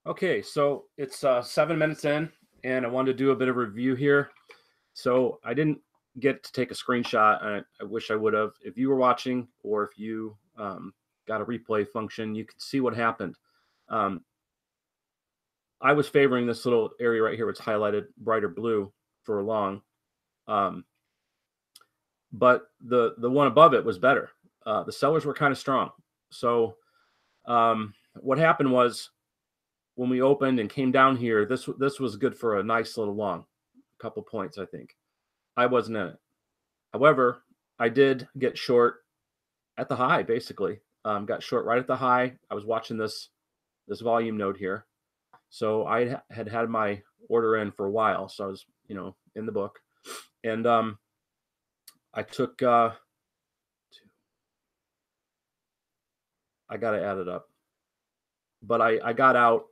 Okay, so it's 7 minutes in, and I wanted to do a bit of review here. So I didn't get to take a screenshot. I wish I would have. If you were watching, or if you got a replay function, you could see what happened. Um, I was favoring this little area right here, which highlighted brighter blue for a long, um, but the one above it was better. The sellers were kind of strong. So what happened was when we opened and came down here, this was good for a nice little long, a couple points, I think. I wasn't in it. However, I did get short at the high, basically. Got short right at the high. I was watching this volume node here, so I had my order in for a while, so I was in the book, and I took I got to add it up, but I got out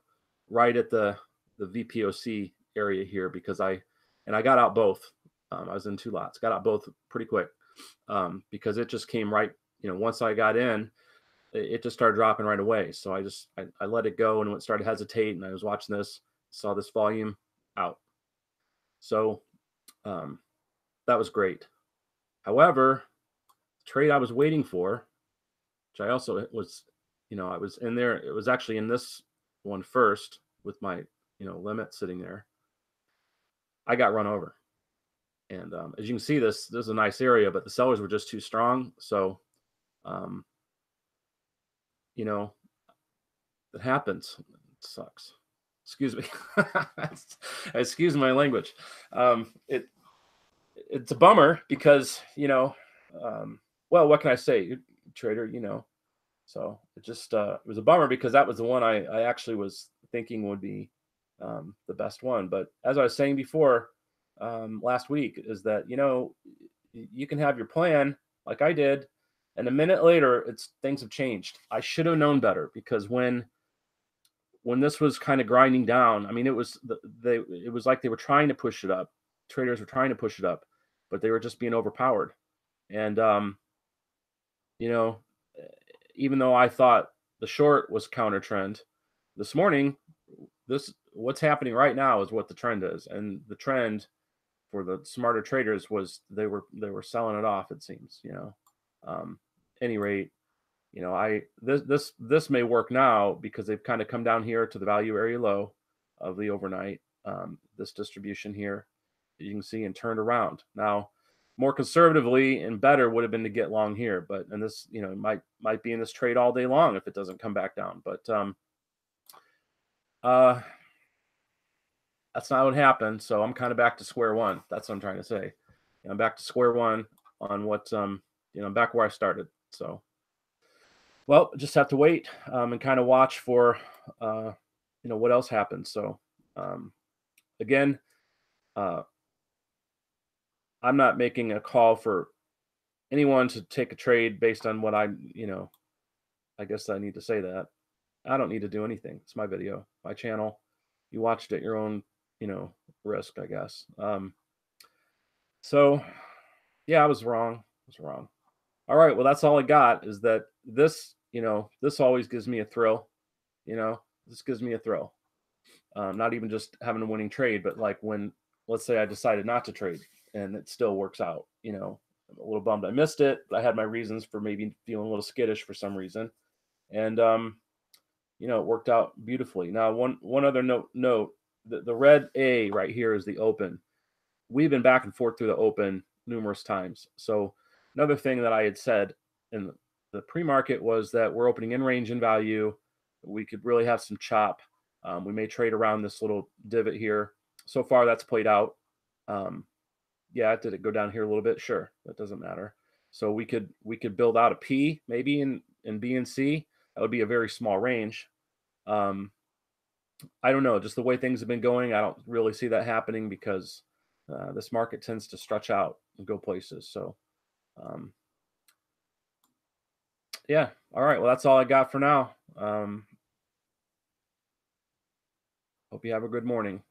right at the VPOC area here because I got out both. I was in two lots, got out both pretty quick because it just came right. Once I got in, it just started dropping right away. So I let it go and it started to hesitate. And I was watching this, saw this volume out. So um, that was great. However, the trade I was waiting for, which I also was, I was in there. It was actually in this one first with my, limit sitting there. I got run over. And as you can see, this is a nice area, but the sellers were just too strong. So, um, you know, it happens. It sucks. Excuse me. Excuse my language. It's a bummer because well, what can I say, trader? So it was a bummer because that was the one I actually was thinking would be the best one. But as I was saying before last week, is that you can have your plan like I did, and a minute later, things have changed. I should have known better because when this was kind of grinding down, I mean, it was like they were trying to push it up. Traders were trying to push it up, but they were just being overpowered. And you know, even though I thought the short was counter trend, this morning, what's happening right now is what the trend is, and the trend for the smarter traders was they were selling it off. It seems, any rate, I this may work now because they've kind of come down here to the value area low of the overnight. This distribution here, you can see, and turned around. Now, more conservatively and better would have been to get long here, but and this might be in this trade all day long if it doesn't come back down. But uh, that's not what happened. So I'm kind of back to square one. That's what I'm trying to say. I'm back to square one on what I'm back where I started. So. Well, just have to wait and kind of watch for what else happens. So again, uh, I'm not making a call for anyone to take a trade based on what I guess I need to say that. I don't need to do anything. It's my video, my channel. You watched at your own, risk, I guess. So yeah, I was wrong. I was wrong. All right. Well, that's all I got is that this always gives me a thrill. This gives me a thrill. Not even just having a winning trade, but like when, let's say I decided not to trade and it still works out, I'm a little bummed I missed it, but I had my reasons for maybe feeling a little skittish for some reason. And, it worked out beautifully. Now, one other note, the red A right here is the open. We've been back and forth through the open numerous times. So another thing that I had said in the pre-market was that we're opening in range and value. We could really have some chop. We may trade around this little divot here. So far, that's played out. Yeah, did it go down here a little bit? Sure, that doesn't matter. So we could build out a P maybe in B and C. That would be a very small range. I don't know, just the way things have been going, I don't really see that happening because this market tends to stretch out and go places. So, yeah. All right. Well, that's all I got for now. Hope you have a good morning.